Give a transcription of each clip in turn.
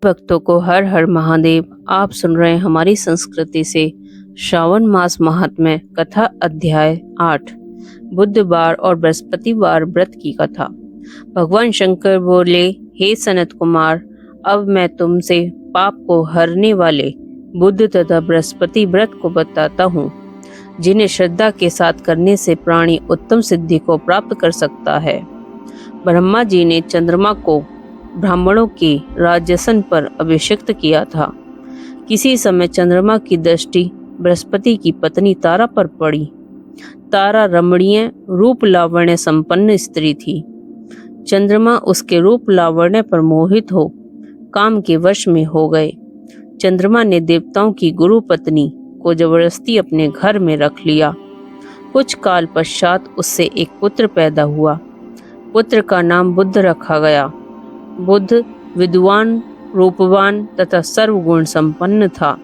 भक्तों को हर हर महादेव। आप सुन रहे हैं हमारी संस्कृति से श्रावण मास महात्म्य कथा अध्याय 8 बुधवार और बृहस्पतिवार व्रत की कथा। भगवान शंकर बोले, हे सनत कुमार, अब मैं तुमसे पाप को हरने वाले बुध तथा बृहस्पति व्रत को बताता हूँ, जिन्हें श्रद्धा के साथ करने से प्राणी उत्तम सिद्धि को प्राप्त कर सकता है। ब्रह्मा जी ने चंद्रमा को ब्राह्मणों के राजसन पर अभिषिक्त किया था। किसी समय चंद्रमा की दृष्टि बृहस्पति की पत्नी तारा पर पड़ी। तारा रमणीय रूप लावण्य संपन्न स्त्री थी। चंद्रमा उसके रूप लावण्य पर मोहित हो काम के वश में हो गए। चंद्रमा ने देवताओं की गुरु पत्नी को जबरदस्ती अपने घर में रख लिया। कुछ काल पश्चात उससे एक पुत्र पैदा हुआ। पुत्र का नाम बुध रखा गया। बुध विद्वान, रूपवान तथा सर्वगुण संपन्न था।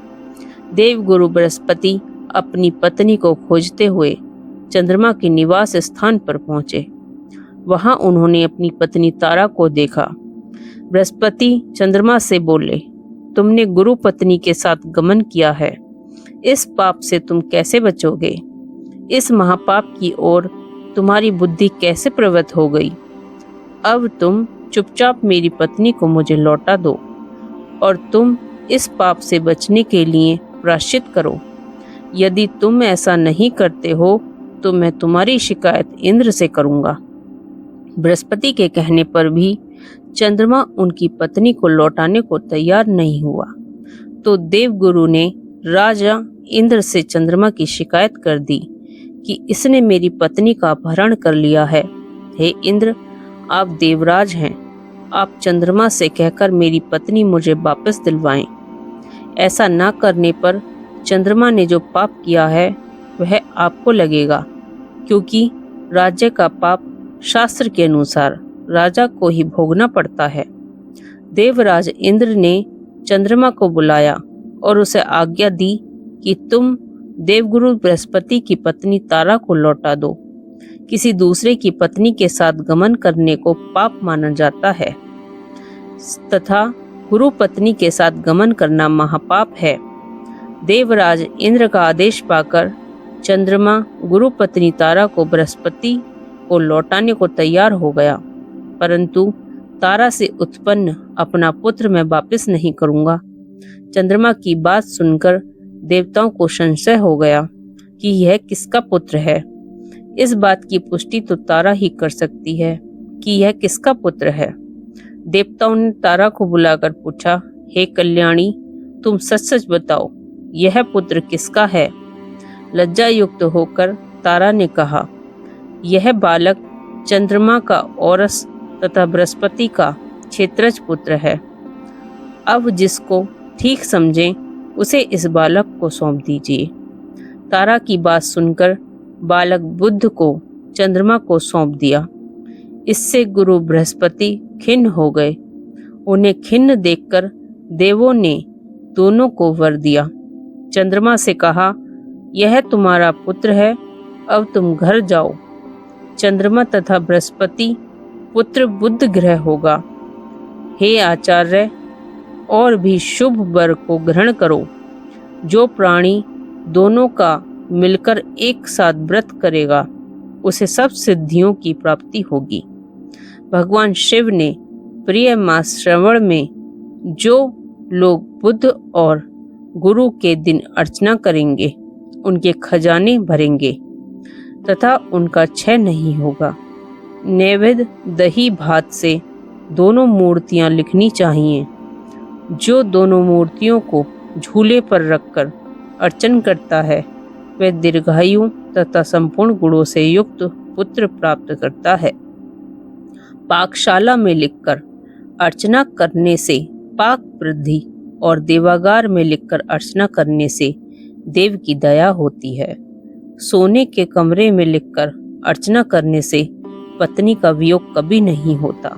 देवगुरु बृहस्पति अपनी पत्नी को खोजते हुए चंद्रमा के निवास स्थान पर पहुंचे। वहां उन्होंने अपनी पत्नी तारा को देखा। बृहस्पति चंद्रमा से बोले, तुमने गुरु पत्नी के साथ गमन किया है, इस पाप से तुम कैसे बचोगे? इस महापाप की ओर तुम्हारी बुद्धि कैसे प्रवृत्त हो गई? अब तुम चुपचाप मेरी पत्नी को मुझे लौटा दो और तुम इस पाप से बचने के लिए प्रायश्चित करो। यदि तुम ऐसा नहीं करते हो तो मैं तुम्हारी शिकायत इंद्र से करूंगा। बृहस्पति के कहने पर भी चंद्रमा उनकी पत्नी को लौटाने को तैयार नहीं हुआ, तो देवगुरु ने राजा इंद्र से चंद्रमा की शिकायत कर दी कि इसने मेरी पत्नी का अपहरण कर लिया है। हे इंद्र, आप देवराज हैं, आप चंद्रमा से कहकर मेरी पत्नी मुझे वापस दिलवाएं। ऐसा ना करने पर चंद्रमा ने जो पाप किया है वह आपको लगेगा, क्योंकि राज्य का पाप शास्त्र के अनुसार राजा को ही भोगना पड़ता है। देवराज इंद्र ने चंद्रमा को बुलाया और उसे आज्ञा दी कि तुम देवगुरु बृहस्पति की पत्नी तारा को लौटा दो। किसी दूसरे की पत्नी के साथ गमन करने को पाप माना जाता है तथा गुरु पत्नी के साथ गमन करना महापाप है। देवराज इंद्र का आदेश पाकर चंद्रमा गुरु पत्नी तारा को बृहस्पति को लौटाने को तैयार हो गया, परंतु तारा से उत्पन्न अपना पुत्र मैं वापस नहीं करूंगा। चंद्रमा की बात सुनकर देवताओं को संशय हो गया कि यह किसका पुत्र है। इस बात की पुष्टि तो तारा ही कर सकती है कि यह किसका पुत्र है। देवताओं ने तारा को बुलाकर पूछा, हे कल्याणी, तुम सच सच बताओ, यह पुत्र किसका है? लज्जा युक्त होकर तारा ने कहा, यह बालक चंद्रमा का औरस तथा बृहस्पति का क्षेत्रज पुत्र है। अब जिसको ठीक समझें उसे इस बालक को सौंप दीजिए। तारा की बात सुनकर बालक बुध को चंद्रमा को सौंप दिया। इससे गुरु बृहस्पति खिन्न हो गए। उन्हें खिन्न देखकर देवों ने दोनों को वर दिया। चंद्रमा से कहा, यह तुम्हारा पुत्र है, अब तुम घर जाओ। चंद्रमा तथा बृहस्पति पुत्र बुध ग्रह होगा। हे आचार्य, और भी शुभ वर को ग्रहण करो। जो प्राणी दोनों का मिलकर एक साथ व्रत करेगा उसे सब सिद्धियों की प्राप्ति होगी। भगवान शिव ने प्रिय मास श्रवण में जो लोग बुध और गुरु के दिन अर्चना करेंगे उनके खजाने भरेंगे तथा उनका क्षय नहीं होगा। नैवेद्य दही भात से दोनों मूर्तियां लिखनी चाहिए। जो दोनों मूर्तियों को झूले पर रखकर अर्चन करता है वह दीर्घायु तथा संपूर्ण गुणों से युक्त पुत्र प्राप्त करता है। पाकशाला में लिखकर अर्चना करने से पाक वृद्धि और देवागार में लिखकर अर्चना करने से देव की दया होती है। सोने के कमरे में लिखकर अर्चना करने से पत्नी का वियोग कभी नहीं होता।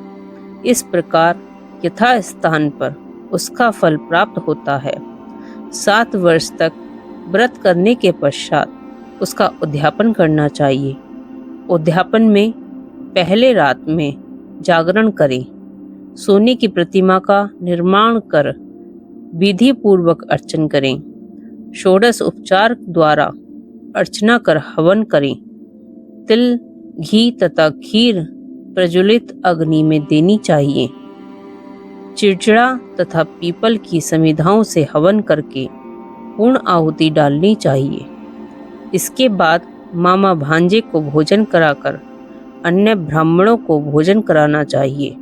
इस प्रकार यथा स्थान पर उसका फल प्राप्त होता है। 7 वर्ष तक व्रत करने के पश्चात उसका उद्यापन करना चाहिए। उद्यापन में पहले रात में जागरण करें। सोने की प्रतिमा का निर्माण कर विधि पूर्वक अर्चन करें। षोडश उपचार द्वारा अर्चना कर हवन करें। तिल, घी तथा खीर प्रज्वलित अग्नि में देनी चाहिए। चिड़चिड़ा तथा पीपल की समिधाओं से हवन करके पूर्ण आहुति डालनी चाहिए। इसके बाद मामा भांजे को भोजन कराकर अन्य ब्राह्मणों को भोजन कराना चाहिए।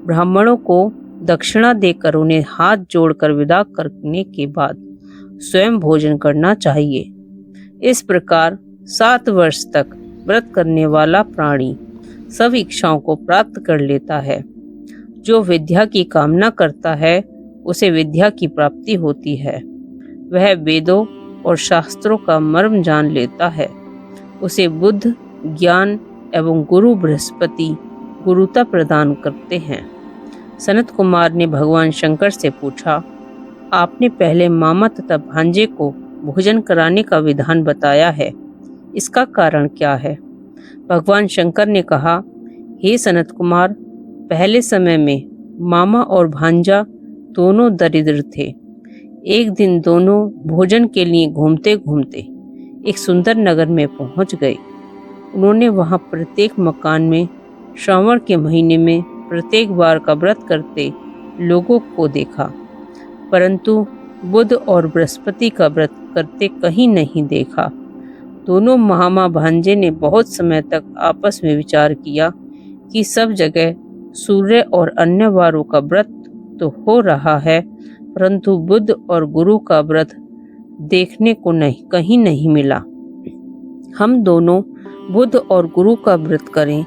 ब्राह्मणों को दक्षिणा देकर उन्हें हाथ जोड़कर विदा करने के बाद स्वयं भोजन करना चाहिए। इस प्रकार 7 वर्ष तक व्रत करने वाला प्राणी सब इच्छाओं को प्राप्त कर लेता है। जो विद्या की कामना करता है उसे विद्या की प्राप्ति होती है। वह वेदों और शास्त्रों का मर्म जान लेता है। उसे बुद्ध, ज्ञान एवं गुरु बृहस्पति गुरुता प्रदान करते हैं। सनत कुमार ने भगवान शंकर से पूछा, आपने पहले मामा तथा भांजे को भोजन कराने का विधान बताया है, इसका कारण क्या है? भगवान शंकर ने कहा, हे सनत कुमार, पहले समय में मामा और भांजा दोनों दरिद्र थे। एक दिन दोनों भोजन के लिए घूमते घूमते एक सुंदर नगर में पहुंच गए। उन्होंने वहां प्रत्येक मकान में श्रावण के महीने में प्रत्येक बार का व्रत करते लोगों को देखा, परंतु बुध और बृहस्पति का व्रत करते कहीं नहीं देखा। दोनों मामा भांजे ने बहुत समय तक आपस में विचार किया कि सब जगह सूर्य और अन्य वारों का व्रत तो हो रहा है, परंतु बुध और गुरु का व्रत देखने को कहीं नहीं मिला। हम दोनों बुध और गुरु का व्रत करें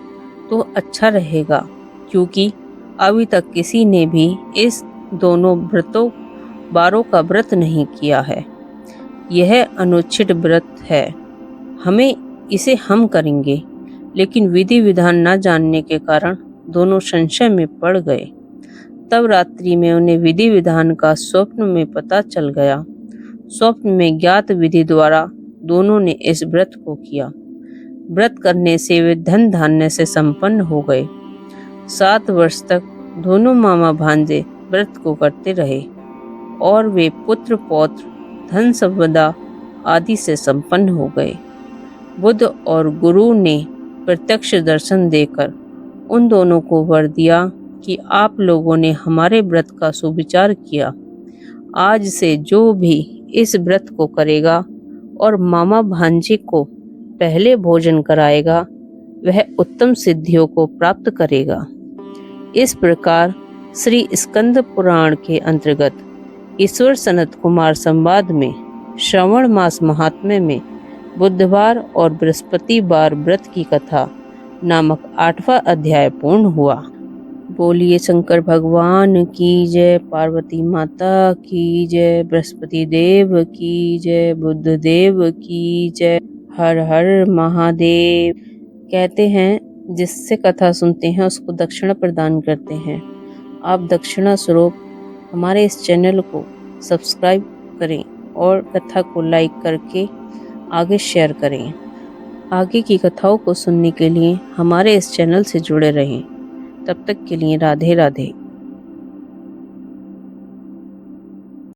तो अच्छा रहेगा, क्योंकि अभी तक किसी ने भी इस दोनों वारों का व्रत नहीं किया है। यह अनुचित व्रत है, इसे हम करेंगे। लेकिन विधि विधान न जानने के कारण दोनों संशय में पड़ गए। तब रात्रि में उन्हें विधि विधान का स्वप्न में पता चल गया। स्वप्न में ज्ञात विधि द्वारा दोनों ने इस व्रत को किया। व्रत करने से वे धन धान्य से संपन्न हो गए। 7 वर्ष तक दोनों मामा भांजे व्रत को करते रहे और वे पुत्र पौत्र, धन संपदा आदि से संपन्न हो गए। बुद्ध और गुरु ने प्रत्यक्ष दर्शन देकर उन दोनों को वर दिया कि आप लोगों ने हमारे व्रत का सुविचार किया। आज से जो भी इस व्रत को करेगा और मामा भांजे को पहले भोजन कराएगा, वह उत्तम सिद्धियों को प्राप्त करेगा। इस प्रकार श्री स्कंद पुराण के अंतर्गत ईश्वर सनत कुमार संवाद में श्रावण मास महात्म्य में बुधवार और बृहस्पतिवार व्रत की कथा नामक 8वां अध्याय पूर्ण हुआ। बोलिए शंकर भगवान की जय, पार्वती माता की जय, बृहस्पति देव की जय, बुद्ध देव की जय। हर हर महादेव। कहते हैं जिससे कथा सुनते हैं उसको दक्षिणा प्रदान करते हैं। आप दक्षिणा स्वरूप हमारे इस चैनल को सब्सक्राइब करें और कथा को लाइक करके आगे शेयर करें। आगे की कथाओं को सुनने के लिए हमारे इस चैनल से जुड़े रहें। तब तक के लिए राधे राधे।